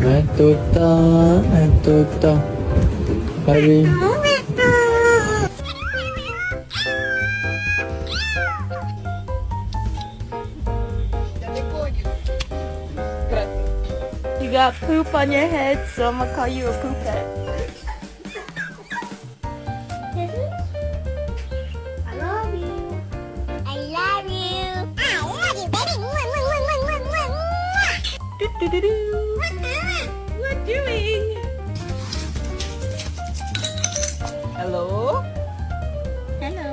Tuta, tuta. Hari. You got poop on your head, so I'm gonna call you a poopette. I love you. I love you. I love you, baby. Mwah, mwah, mwah, mwah, mwah, mwah, mwah. Do-do-do-do. What doing? Hello? Hello.